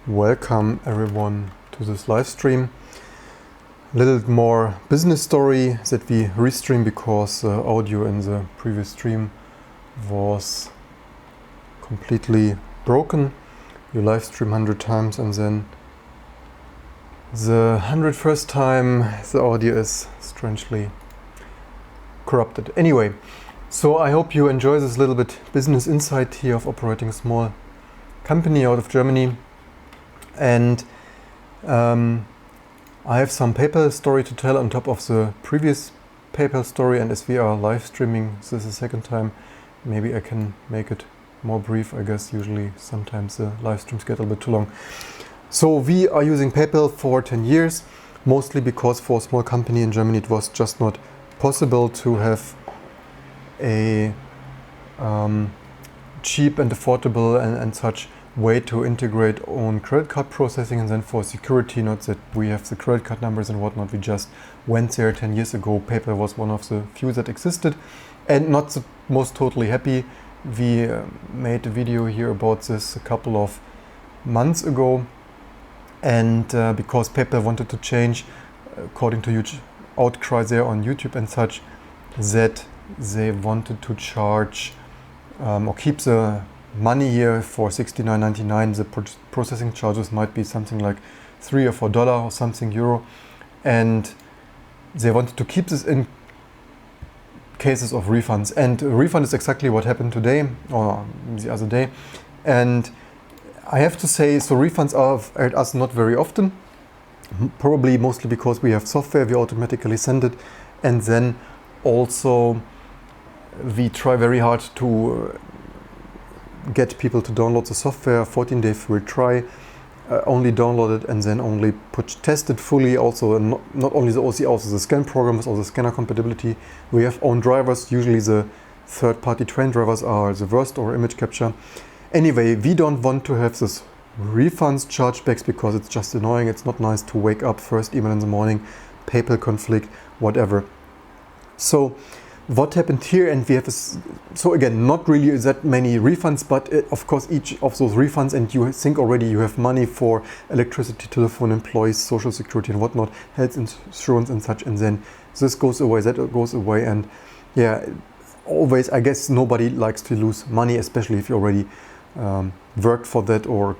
Welcome everyone to this live stream. A little more business story that we restream because audio in the previous stream was completely broken. You live stream 100 times and then the 101st time the audio is strangely corrupted. Anyway, so I hope you enjoy this little bit business insight here of operating a small company out of Germany. And I have some PayPal story to tell on top of the previous PayPal story, and as we are live streaming this is the second time, maybe I can make it more brief. I guess usually sometimes the live streams get a little bit too long. So we are using PayPal for 10 years, mostly because for a small company in Germany it was just not possible to have a cheap and affordable and such way to integrate own credit card processing, and then for security, not that we have the credit card numbers and whatnot, we just went there 10 years ago. PayPal was one of the few that existed and not the most totally happy. We made a video here about this a couple of months ago, and because PayPal wanted to change, according to huge outcry there on YouTube and such, that they wanted to charge or keep the money here for $69.99. The processing charges might be something like $3 or $4 or something euro, and they wanted to keep this in cases of refunds. And a refund is exactly what happened today or the other day. And I have to say, so refunds are at us not very often, probably mostly because we have software, we automatically send it, and then also we try very hard to get people to download the software, 14-day free trial, only download it and then only test it fully. Also, not only the OC, also the scan programs or the scanner compatibility. We have own drivers. Usually the third-party trained drivers are the worst, or image capture. Anyway, we don't want to have this refunds, chargebacks, because it's just annoying. It's not nice to wake up first email in the morning, PayPal conflict, whatever. So what happened here, and we have so again, not really that many refunds, but of course each of those refunds, and you think already you have money for electricity, telephone, employees, social security and whatnot, health insurance and such, and then this goes away, that goes away, and yeah, always, I guess nobody likes to lose money, especially if you already worked for that or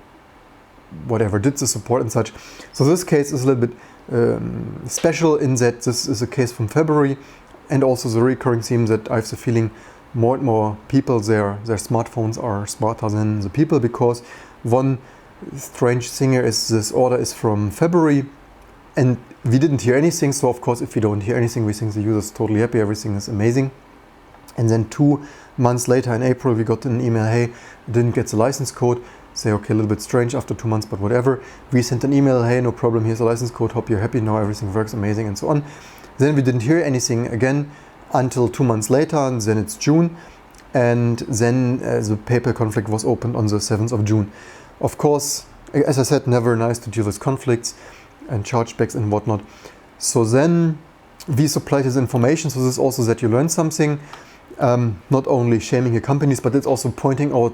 whatever, did the support and such. So this case is a little bit special in that this is a case from February. And also the recurring theme that I have the feeling more and more people, their smartphones are smarter than the people, because one strange thing here is this order is from February and we didn't hear anything. So of course, if we don't hear anything, we think the user is totally happy, everything is amazing. And then 2 months later in April, we got an email, hey, didn't get the license code. Say, okay, a little bit strange after 2 months, but whatever. We sent an email, hey, no problem, here's the license code, hope you're happy now, everything works amazing, and so on. Then we didn't hear anything again until 2 months later, and then it's June, and then the PayPal conflict was opened on the 7th of June. Of course, as I said, never nice to deal with conflicts and chargebacks and whatnot. So then we supplied this information, so this is also that you learn something, not only shaming your companies, but it's also pointing out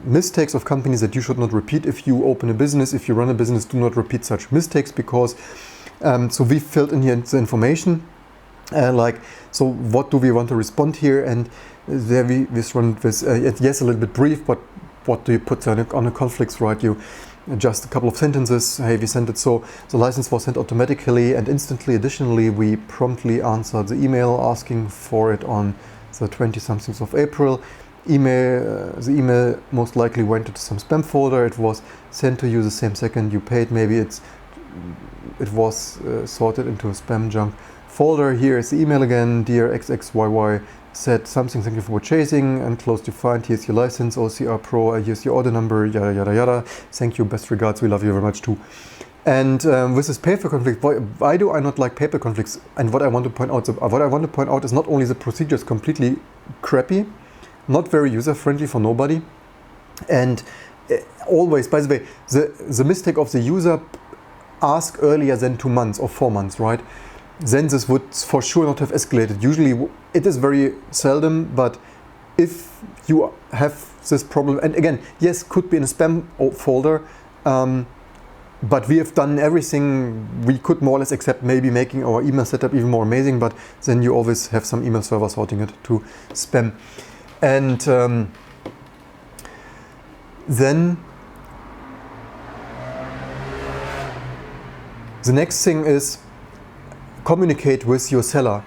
mistakes of companies that you should not repeat. If you open a business, if you run a business, do not repeat such mistakes, because so we filled in here the information, like, so what do we want to respond here, and there we respond with yes, a little bit brief, but what do you put on a conflicts, right? You just a couple of sentences, hey, we sent it, so the license was sent automatically and instantly. Additionally, we promptly answered the email asking for it on the 20-something of April. The email most likely went into some spam folder. It was sent to you the same second you paid. Maybe it was sorted into a spam junk folder. Here is the email again. Dear XXYY, said something, thank you for purchasing, and close to find, here's your license, OCR Pro, here's your order number, yada yada yada. Thank you, best regards, we love you very much too. And with this PayPal conflict, why do I not like PayPal conflicts? And what I want to point out is not only the procedure is completely crappy, not very user friendly for nobody, and always, by the way, the mistake of the user, ask earlier than 2 months or 4 months, right? Then this would for sure not have escalated. Usually it is very seldom, but if you have this problem, and again, yes, could be in a spam folder, But we have done everything we could more or less, except maybe making our email setup even more amazing, but then you always have some email server sorting it to spam. And then the next thing is communicate with your seller,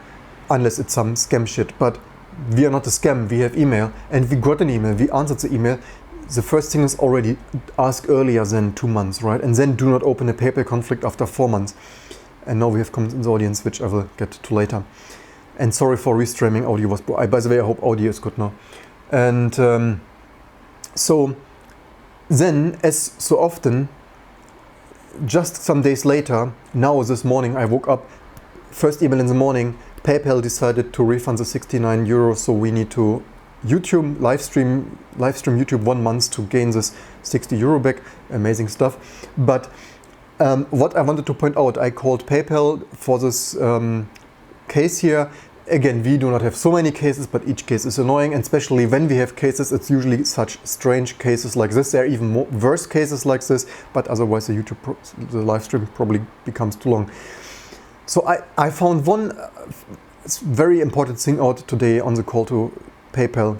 unless it's some scam shit. But we are not a scam, we have email, and we got an email, we answered the email. The first thing is already ask earlier than 2 months, right? And then do not open a PayPal conflict after 4 months. And now we have comments in the audience, which I will get to later. And sorry for restreaming, audio was, by the way, I hope audio is good now. And so then, as so often, just some days later, now this morning I woke up, first email in the morning, PayPal decided to refund the 69 euros, so we need to YouTube live stream YouTube 1 month to gain this 60 euro back. Amazing stuff. But what I wanted to point out, I called PayPal for this case here. Again, we do not have so many cases, but each case is annoying, and especially when we have cases, it's usually such strange cases like this. There are even more worse cases like this, but otherwise the live stream probably becomes too long. So I found one very important thing out today on the call to PayPal,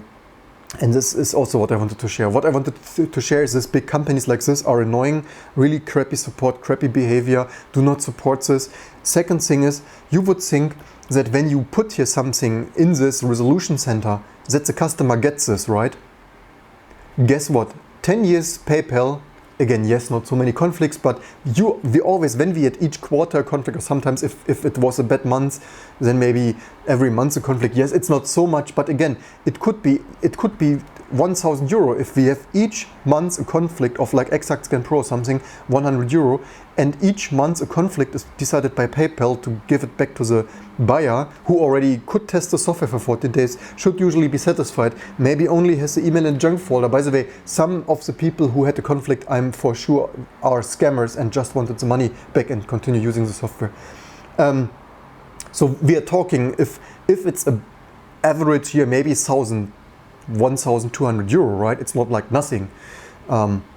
and this is also what I wanted to share. What I wanted to share is this: big companies like this are annoying, really crappy support, crappy behavior, do not support this. Second thing is, you would think that when you put here something in this resolution center, that the customer gets this, right? Guess what? 10 years PayPal, again, yes, not so many conflicts, but we always, when we had each quarter conflict, or sometimes if it was a bad month, then maybe every month a conflict. Yes, it's not so much, but again, it could be 1,000 euro if we have each month a conflict of like Exact Scan Pro something, 100 euro, and each month a conflict is decided by PayPal to give it back to the buyer, who already could test the software for 14 days, should usually be satisfied, maybe only has the email in junk folder. By the way, some of the people who had the conflict, I'm for sure, are scammers and just wanted the money back and continue using the software. So we are talking, if it's an average here, maybe 1,200 euro, right? It's not like nothing.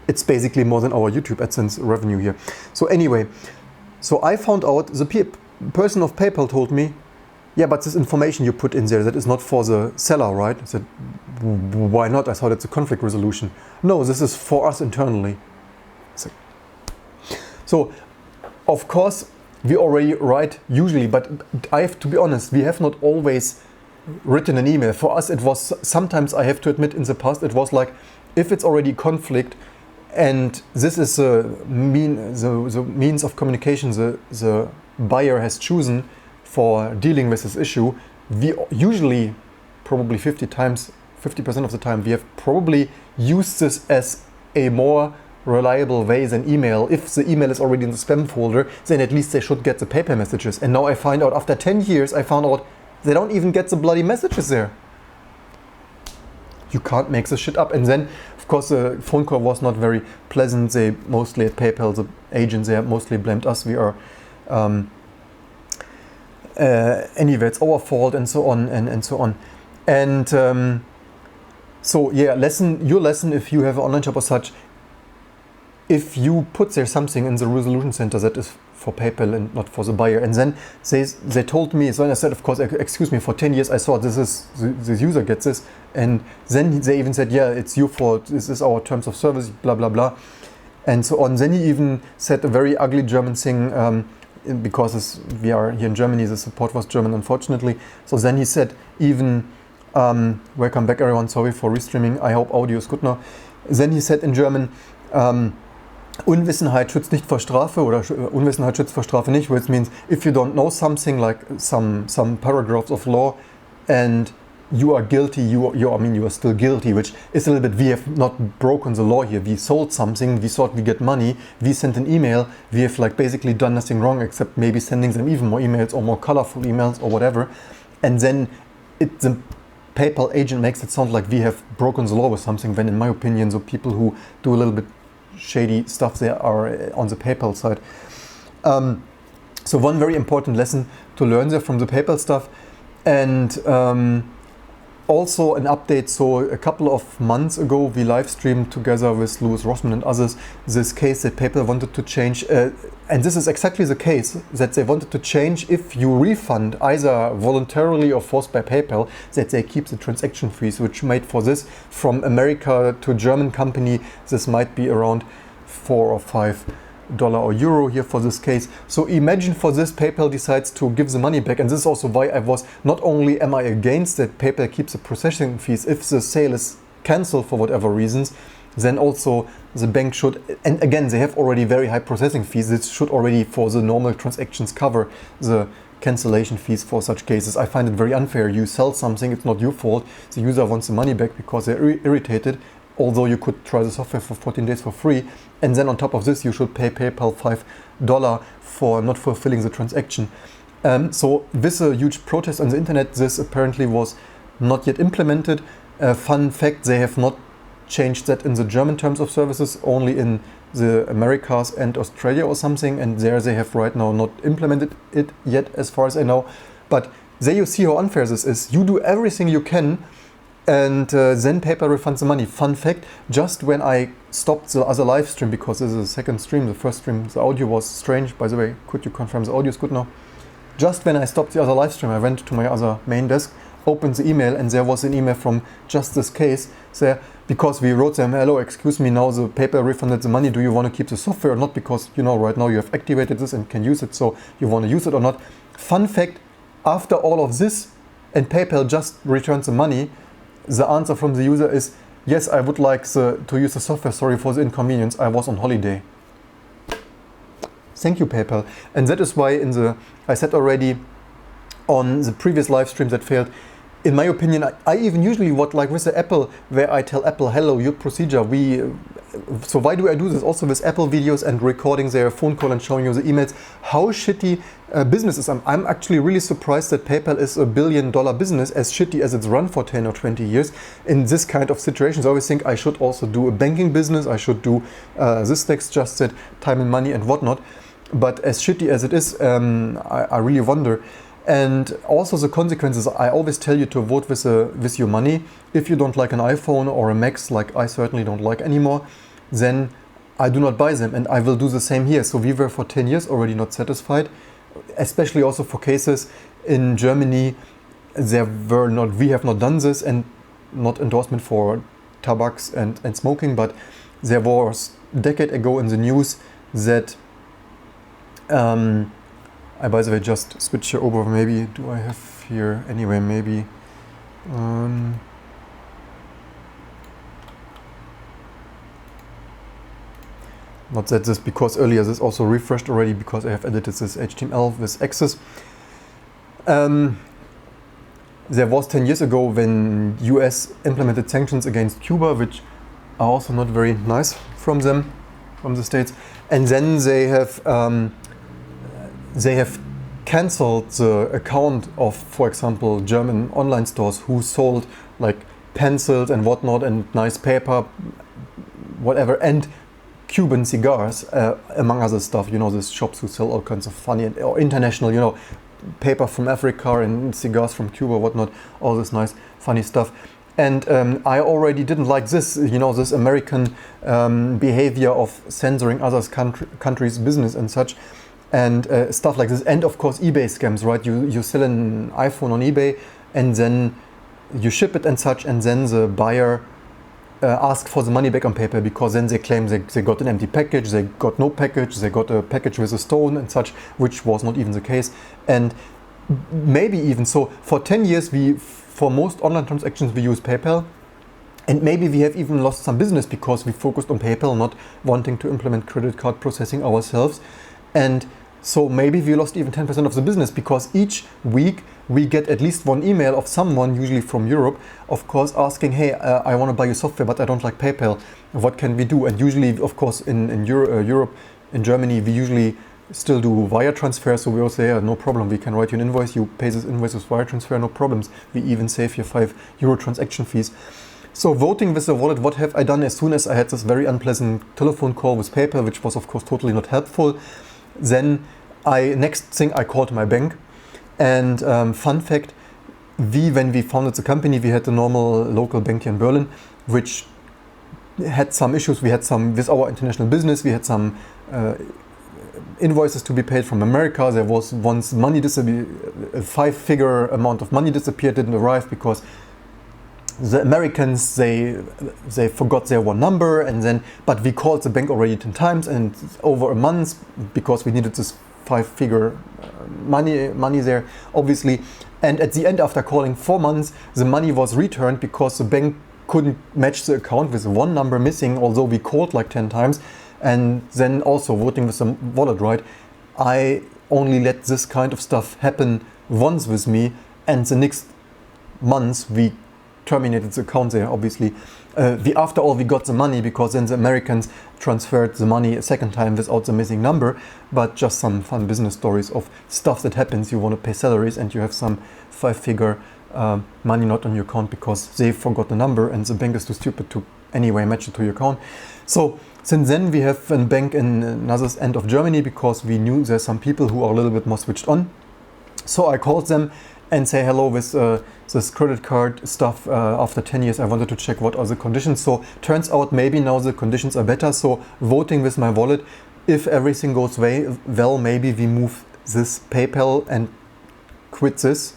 It's basically more than our YouTube AdSense revenue here. So anyway, so I found out, the person of PayPal told me, yeah, but this information you put in there, that is not for the seller, right? I said, why not? I thought it's a conflict resolution. No, this is for us internally. So of course, we already write usually, but I have to be honest, we have not always written an email. For us, it was sometimes, I have to admit, in the past, it was like, if it's already conflict and this is the means of communication the buyer has chosen for dealing with this issue, we usually, probably 50% of the time, we have probably used this as a more reliable way than email. If the email is already in the spam folder, then at least they should get the PayPal messages. And now I find out, after 10 years, I found out they don't even get the bloody messages there. You can't make this shit up. And then, of course, the phone call was not very pleasant. They mostly at PayPal, the agents, they mostly blamed us. We are, anyway, it's our fault, and so on, and so on. And so, yeah, your lesson, if you have an online shop or such, if you put there something in the resolution center that is for PayPal and not for the buyer, and then they told me, so I said, of course, excuse me, for 10 years I thought this user gets this, and then they even said, yeah, it's your fault, this is our terms of service, blah blah blah, and so on. Then he even said a very ugly German thing, because we are here in Germany, the support was German, unfortunately. So then he said even, welcome back everyone, sorry for restreaming, I hope audio is good now. Then he said in German, Unwissenheit schützt nicht vor Strafe, oder Unwissenheit schützt vor Strafe nicht, which means if you don't know something, like some paragraphs of law, and you are guilty, you are still guilty, which is a little bit, we have not broken the law here. We sold something, we thought we get money, we sent an email, we have like basically done nothing wrong except maybe sending them even more emails or more colorful emails or whatever, and then the PayPal agent makes it sound like we have broken the law with something, when in my opinion, the people who do a little bit shady stuff there are on the PayPal side. So one very important lesson to learn there from the PayPal stuff. And also an update, so a couple of months ago we live streamed together with Louis Rossmann and others this case that PayPal wanted to change, and this is exactly the case that they wanted to change if you refund either voluntarily or forced by PayPal, that they keep the transaction fees, which made for this from America to German company, this might be around $4 or $5 or euro here for this case. So imagine for this PayPal decides to give the money back, and this is also why I was, not only am I against that PayPal keeps the processing fees if the sale is cancelled for whatever reasons, then also the bank should, and again they have already very high processing fees, this should already for the normal transactions cover the cancellation fees for such cases. I find it very unfair. You sell something, it's not your fault, the user wants the money back because they're irritated, although you could try the software for 14 days for free, and then on top of this you should pay PayPal $5 for not fulfilling the transaction. So with a huge protest on the internet, this apparently was not yet implemented. Fun fact, they have not changed that in the German terms of services, only in the Americas and Australia or something, and there they have right now not implemented it yet as far as I know. But there you see how unfair this is. You do everything you can, and then PayPal refunds the money. Fun fact, just when I stopped the other live stream, because this is the second stream, the first stream, the audio was strange. By the way, could you confirm the audio is good now? Just when I stopped the other live stream, I went to my other main desk, opened the email, and there was an email from just this case there, because we wrote them, hello, excuse me, now the PayPal refunded the money, do you want to keep the software or not? Because, you know, right now you have activated this and can use it, so you want to use it or not. Fun fact, after all of this, and PayPal just returns the money, the answer from the user is, yes, I would like to use the software, sorry for the inconvenience, I was on holiday. Thank you, PayPal. And that is why I said already on the previous live stream that failed, in my opinion, I even usually like with the Apple, where I tell Apple, hello, your procedure, so why do I do this also with Apple videos and recording their phone call and showing you the emails, how shitty business is. I'm actually really surprised that PayPal is $1 billion business, as shitty as it's run for 10 or 20 years in this kind of situations. I always think I should also do a banking business, I should do this next, just said time and money and whatnot. But as shitty as it is, I really wonder. And also the consequences, I always tell you to vote with your money. If you don't like an iPhone or a Mac, like I certainly don't like anymore, then I do not buy them, and I will do the same here. So we were for 10 years already not satisfied, especially also for cases in Germany. We have not done this, and not endorsement for tobacco and smoking, but there was a decade ago in the news that I, by the way, just switch here over. Maybe, do I have here? Anyway, maybe. Not that this, because earlier this also refreshed already, because I have edited this HTML with Access. There was 10 years ago when US implemented sanctions against Cuba, which are also not very nice from them, from the States. And then they have cancelled the account of, for example, German online stores who sold like pencils and whatnot and nice paper, whatever, and Cuban cigars, among other stuff. You know, these shops who sell all kinds of funny or international, you know, paper from Africa and cigars from Cuba, whatnot, all this nice, funny stuff. And I already didn't like this, you know, this American behavior of censoring others' countries' business and such. And stuff like this, and of course eBay scams, right? You sell an iPhone on eBay and then you ship it and such, and then the buyer asks for the money back on PayPal, because then they claim they got an empty package, they got no package, they got a package with a stone and such, which was not even the case. And maybe even so, for 10 years for most online transactions we use PayPal, and maybe we have even lost some business because we focused on PayPal, not wanting to implement credit card processing ourselves. And so maybe we lost even 10% of the business, because each week we get at least one email of someone, usually from Europe, of course, asking, hey, I want to buy your software, but I don't like PayPal. What can we do? And usually, of course, in Europe, in Germany, we usually still do wire transfer. So we also say, yeah, no problem. We can write you an invoice. You pay this invoice with wire transfer, no problems. We even save you €5 transaction fees. So voting with the wallet, what have I done as soon as I had this very unpleasant telephone call with PayPal, which was, of course, totally not helpful. Then next thing I called my bank, and fun fact, when we founded the company, we had the normal local bank here in Berlin, which had some issues. We had some, with our international business, we had some invoices to be paid from America. There was once money disappeared, a 5-figure amount of money disappeared, didn't arrive because the Americans, they forgot their one number, and then, but we called the bank already 10 times and over a month because we needed this 5-figure money there, obviously. And at the end, after calling 4 months, the money was returned because the bank couldn't match the account with one number missing, although we called like 10 times. And then also voting with the wallet, right? I only let this kind of stuff happen once with me, and the next months we terminated the account there, obviously. After all, we got the money because then the Americans transferred the money a second time without the missing number. But just some fun business stories of stuff that happens. You want to pay salaries and you have some 5-figure money not on your account because they forgot the number and the bank is too stupid to anyway match it to your account. So since then we have a bank in another end of Germany because we knew there's some people who are a little bit more switched on. So I called them and say hello with this credit card stuff. After 10 years I wanted to check what are the conditions. So turns out maybe now the conditions are better. So voting with my wallet, if everything goes well, maybe we move this PayPal and quit this.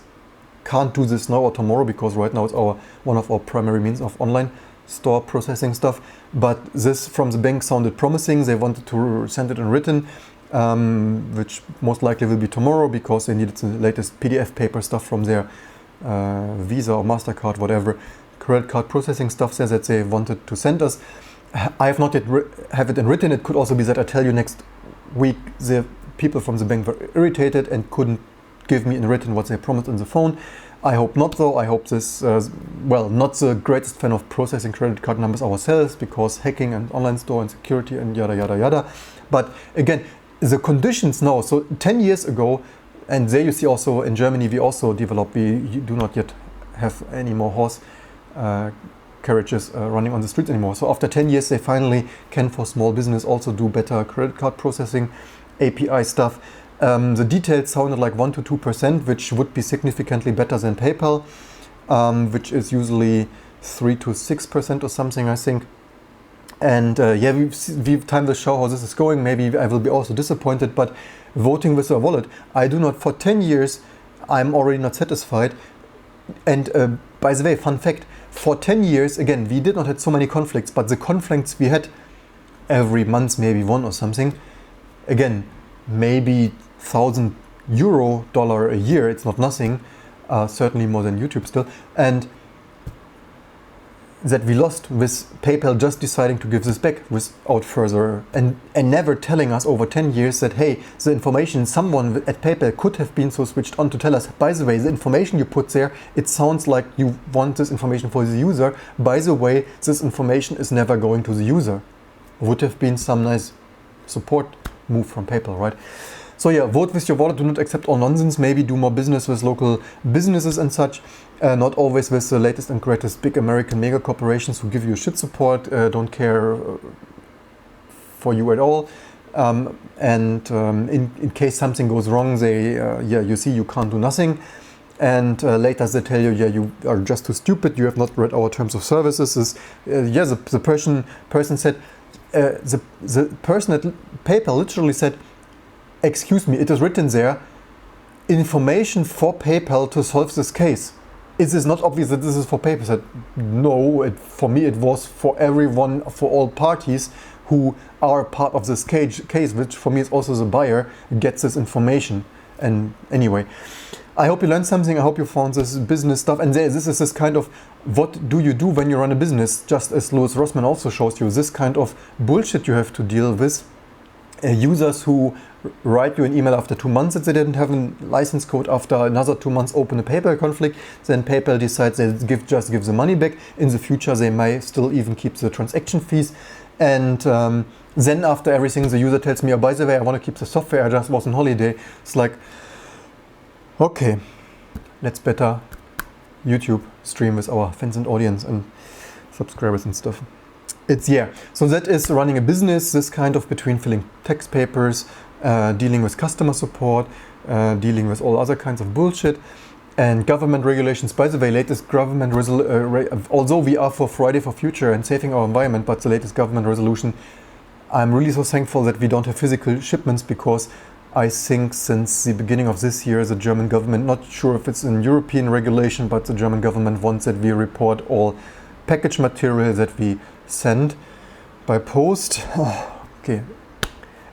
Can't do this now or tomorrow because right now it's one of our primary means of online store processing stuff. But this from the bank sounded promising. They wanted to send it in written, which most likely will be tomorrow because they needed the latest PDF paper stuff from their Visa or MasterCard, whatever, credit card processing stuff there that they wanted to send us. I have not yet have it in written. It could also be that I tell you next week the people from the bank were irritated and couldn't give me in written what they promised on the phone. I hope not though. I hope this, not the greatest fan of processing credit card numbers ourselves because hacking and online store and security and yada yada yada. But again, the conditions now, so 10 years ago, and there you see also in Germany we also developed, we do not yet have any more horse carriages running on the streets anymore. So after 10 years they finally can for small business also do better credit card processing, API stuff. The details sounded like 1 to 2%, which would be significantly better than PayPal, which is usually 3 to 6% or something, I think. And time will show how this is going. Maybe I will be also disappointed, but voting with a wallet, I do not, for 10 years, I'm already not satisfied. And by the way, fun fact, for 10 years, again, we did not have so many conflicts, but the conflicts we had every month, maybe one or something, again, maybe €1,000 dollar a year, it's not nothing, certainly more than YouTube still, and that we lost with PayPal just deciding to give this back without further and never telling us over 10 years that hey, the information someone at PayPal could have been so switched on to tell us, by the way, the information you put there, it sounds like you want this information for the user. By the way, this information is never going to the user. Would have been some nice support move from PayPal, right? So yeah, vote with your wallet, do not accept all nonsense, maybe do more business with local businesses and such, not always with the latest and greatest big American mega corporations who give you shit support, don't care for you at all. In case something goes wrong, they, you see you can't do nothing. And later they tell you, yeah, you are just too stupid, you have not read our terms of services. The person said, the person at PayPal literally said, excuse me, it is written there, information for PayPal to solve this case. Is this not obvious that this is for PayPal? I said, no, for me it was for everyone, for all parties who are part of this case, which for me is also the buyer, gets this information. And anyway, I hope you learned something. I hope you found this business stuff. And this is this kind of, what do you do when you run a business? Just as Louis Rossmann also shows you, this kind of bullshit you have to deal with. Users who write you an email after 2 months that they didn't have a license code, after another 2 months open a PayPal conflict, then PayPal decides they just give the money back. In the future they may still even keep the transaction fees. And then after everything the user tells me, oh, by the way, I want to keep the software, I just was on holiday. It's like, okay, let's better YouTube stream with our fans and audience and subscribers and stuff. So that is running a business, this kind of between filling tax papers, dealing with customer support, dealing with all other kinds of bullshit. And government regulations, by the way, latest government although we are for Friday for Future and saving our environment, but the latest government resolution, I'm really so thankful that we don't have physical shipments, because I think since the beginning of this year, the German government, not sure if it's in European regulation, but the German government wants that we report all package material that we send by post. Okay,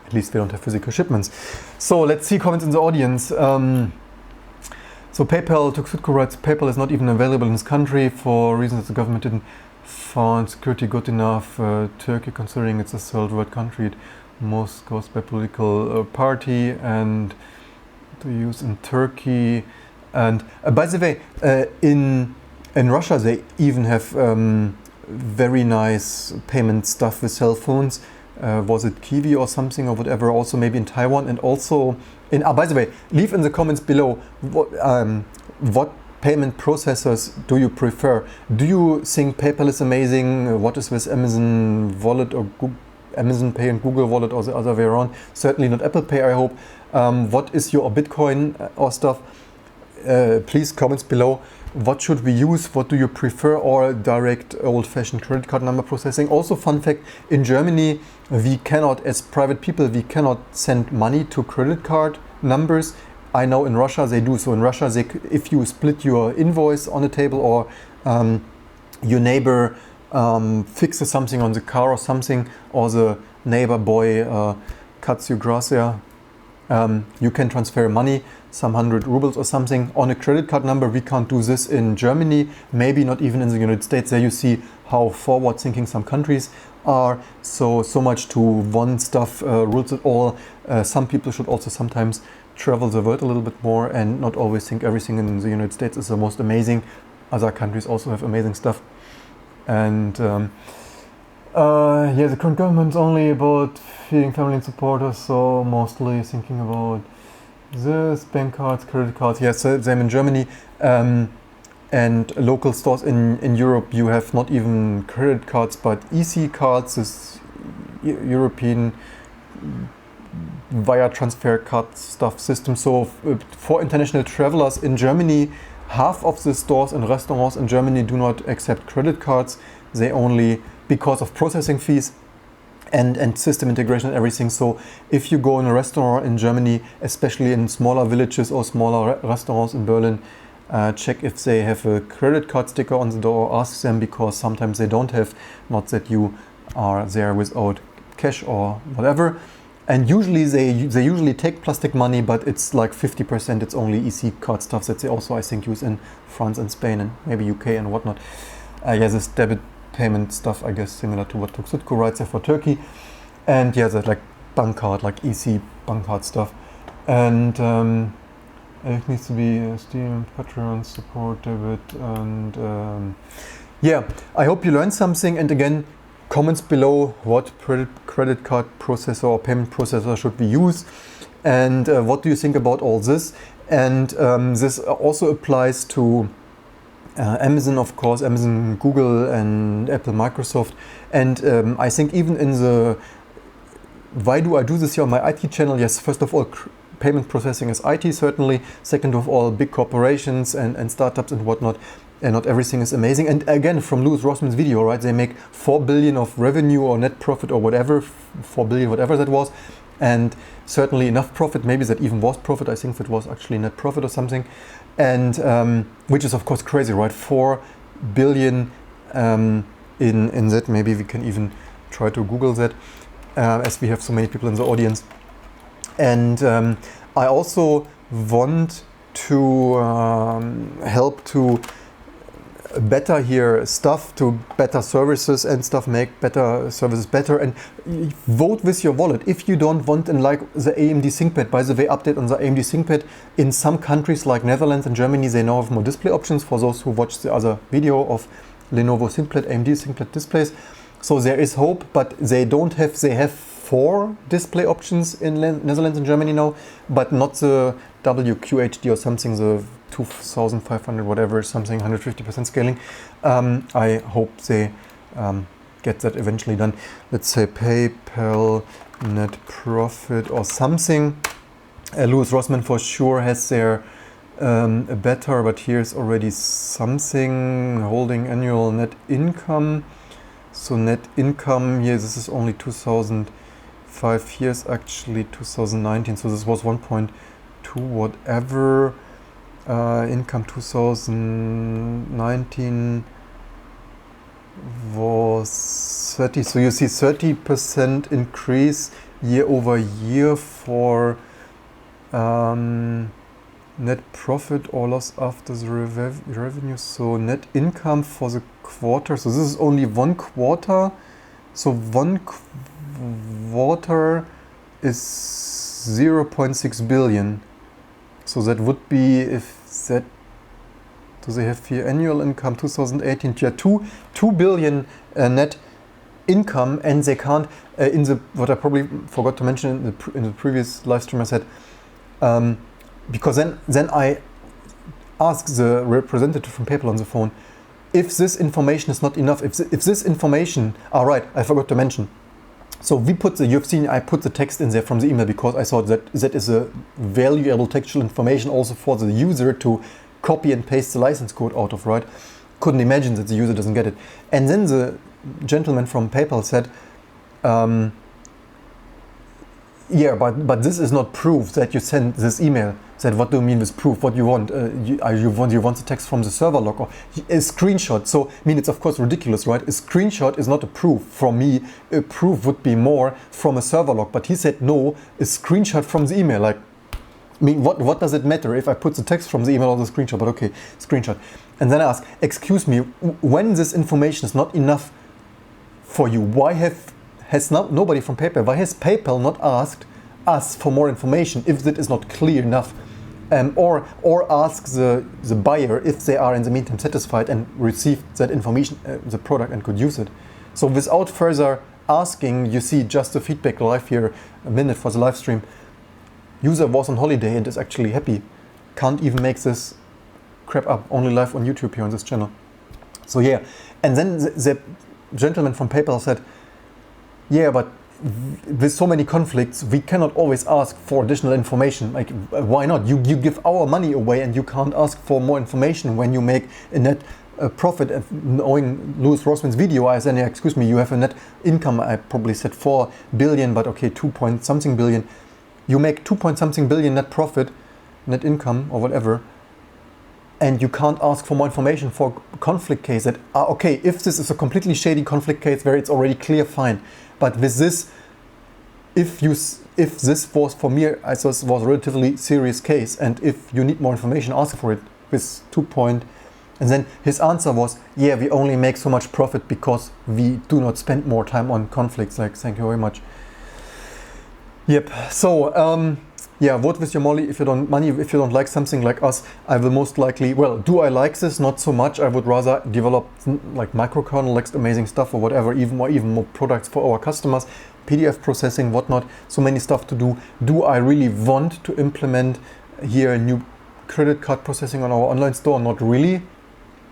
at least we don't have physical shipments. So let's see comments in the audience. So PayPal, Tuxutko writes, PayPal is not even available in this country for reasons that the government didn't find security good enough. Turkey, considering it's a third world country, it most goes by political party and to use in Turkey. And by the way, in Russia they even have very nice payment stuff with cell phones. Was it Kiwi or something or whatever? Also maybe in Taiwan, and also in. By the way, leave in the comments below what payment processors do you prefer? Do you think PayPal is amazing? What is with Amazon Wallet or Amazon Pay and Google Wallet, or the other way around? Certainly not Apple Pay, I hope. What is your Bitcoin or stuff? Please comments below. What should we use? What do you prefer? Or direct old-fashioned credit card number processing? Also, fun fact, in Germany we cannot, as private people, we cannot send money to credit card numbers. I know in Russia they do. So in Russia, if you split your invoice on a table, or your neighbor fixes something on the car or something, or the neighbor boy cuts your grass there, you can transfer money, some 100 rubles or something, on a credit card number. We can't do this in Germany, maybe not even in the United States. There you see how forward thinking some countries are. So much to one stuff rules it all. Some people should also sometimes travel the world a little bit more and not always think everything in the United States is the most amazing. Other countries also have amazing stuff. And yeah, the current government's only about feeding family and supporters, so mostly thinking about this, bank cards, credit cards. Yes, same in Germany. And local stores in Europe, you have not even credit cards, but EC cards, this European wire transfer card stuff system. So for international travelers in Germany, half of the stores and restaurants in Germany do not accept credit cards. They only, because of processing fees and system integration and everything. So if you go in a restaurant in Germany, especially in smaller villages or smaller restaurants in Berlin, check if they have a credit card sticker on the door, or ask them, because sometimes they don't have. Not that you are there without cash or whatever. And usually they usually take plastic money, but it's like 50%. It's only EC card stuff that they also, I think, use in France and Spain and maybe UK and whatnot. Yeah, this debit payment stuff, I guess, similar to what Tuxutko writes there for Turkey. And yeah, that like bank card, like EC bank card stuff. And it needs to be Steam, Patreon, support, debit, and yeah, I hope you learned something. And again, comments below, what credit card processor or payment processor should we use, and what do you think about all this? And this also applies to Amazon, of course, Amazon, Google, and Apple, Microsoft. And I think even in the why do I do this here on my IT channel? Yes, first of all, payment processing is IT, certainly. Second of all, big corporations and startups and whatnot. And not everything is amazing. And again, from Louis Rossmann's video, right, they make 4 billion of revenue or net profit or whatever, 4 billion, whatever that was. And certainly enough profit, maybe that even was profit. I think that was actually net profit or something. And which is of course crazy, right? 4 billion in that. Maybe we can even try to Google that, as we have so many people in the audience. And I also want to help to better here stuff, to better services and stuff, make better services better, and vote with your wallet. If you don't want, and like the AMD ThinkPad, by the way, update on the AMD ThinkPad, in some countries like Netherlands and Germany, they now have more display options for those who watched the other video of Lenovo ThinkPad, AMD ThinkPad displays. So there is hope, but they don't have, they have 4 display options in Netherlands and Germany now, but not the WQHD or something, the 2500 whatever, something, 150% scaling. I hope they get that eventually done. Let's say PayPal net profit or something. Louis Rossmann for sure has their better, but here's already something holding annual net income. So net income here, this is only 2005 years, actually 2019, so this was 1.2 whatever. Income 2019 was 30, so you see 30% increase year over year for net profit or loss after the revenue. So net income for the quarter, so this is only one quarter, so one quarter is 0.6 billion. So that would be, if that, do they have here annual income 2018? Yeah, 2 billion net income, and they can't, in the, what I probably forgot to mention in the previous live stream, I said, because then I asked the representative from PayPal on the phone, if this information is not enough, if this information, right, I forgot to mention. So we put you've seen I put the text in there from the email because I thought that is a valuable textual information also for the user to copy and paste the license code out of, right? Couldn't imagine that the user doesn't get it. And then the gentleman from PayPal said, yeah, but this is not proof that you sent this email. Said, what do you mean with proof? What do you want? You want the text from the server log or a screenshot? So, I mean, it's of course ridiculous, right? A screenshot is not a proof. For me, a proof would be more from a server log. But he said, no, a screenshot from the email. Like, I mean, what does it matter if I put the text from the email or the screenshot? But okay, screenshot. And then I ask, excuse me, when this information is not enough for you, why has nobody from PayPal, why has PayPal not asked us for more information if that is not clear enough? Or ask the buyer if they are in the meantime satisfied and received that information, the product, and could use it. So without further asking, you see just the feedback live here, a minute for the live stream. User was on holiday and is actually happy. Can't even make this crap up, only live on YouTube here on this channel. So yeah, and then the gentleman from PayPal said, yeah, but with so many conflicts, we cannot always ask for additional information. Like, why not? You give our money away and you can't ask for more information when you make a net profit. Knowing Louis Rossman's video, I said, yeah, excuse me, you have a net income, I probably said 4 billion, but okay, 2 point something billion. You make 2 point something billion net profit, net income or whatever, and you can't ask for more information for conflict case that, okay, if this is a completely shady conflict case where it's already clear, fine. But with this, if this was for me, I thought it was a relatively serious case, and if you need more information, ask for it with 2 point. And then his answer was, yeah, we only make so much profit because we do not spend more time on conflicts. Like, thank you very much. Yep. So yeah, vote with your money if you don't like something like us. I will most likely, well, do I like this? Not so much. I would rather develop like microkernel, like amazing stuff or whatever, even more products for our customers, PDF processing, whatnot, so many stuff to do. Do I really want to implement here a new credit card processing on our online store? Not really.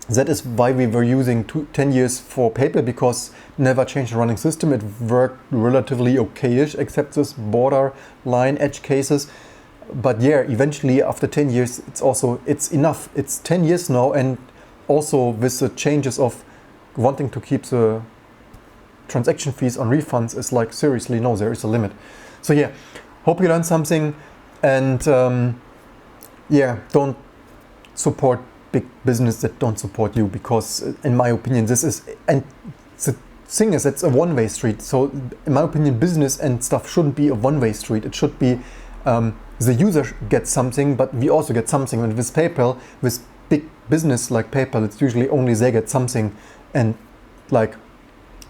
That is why we were using 10 years for PayPal, because never changed the running system. It worked relatively okay-ish, except this borderline edge cases. But yeah, eventually after 10 years, it's enough. It's 10 years now, and also with the changes of wanting to keep the transaction fees on refunds is like, seriously, no, there is a limit. So yeah, hope you learned something, and yeah, don't support big business that don't support you, because in my opinion this is, and the thing is, it's a one-way street. So in my opinion, business and stuff shouldn't be a one-way street. It should be the user gets something, but we also get something. And with PayPal, with big business like PayPal, it's usually only they get something. And like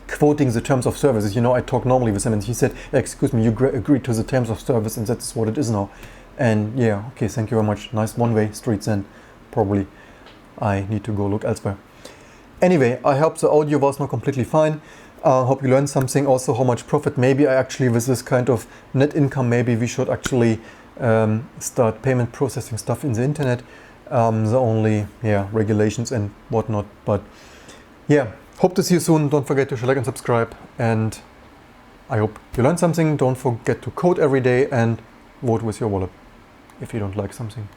quoting the terms of services, you know, I talk normally with him and he said, excuse me, you agreed to the terms of service, and that's what it is now. And yeah, okay, thank you very much. Nice one-way streets, and probably I need to go look elsewhere. Anyway, I hope the audio was not completely fine. Hope you learned something. Also, how much profit maybe I actually, with this kind of net income, maybe we should actually start payment processing stuff in the internet. The only, yeah, regulations and whatnot. But yeah, hope to see you soon. Don't forget to share, like, and subscribe. And I hope you learned something. Don't forget to code every day and vote with your wallet if you don't like something.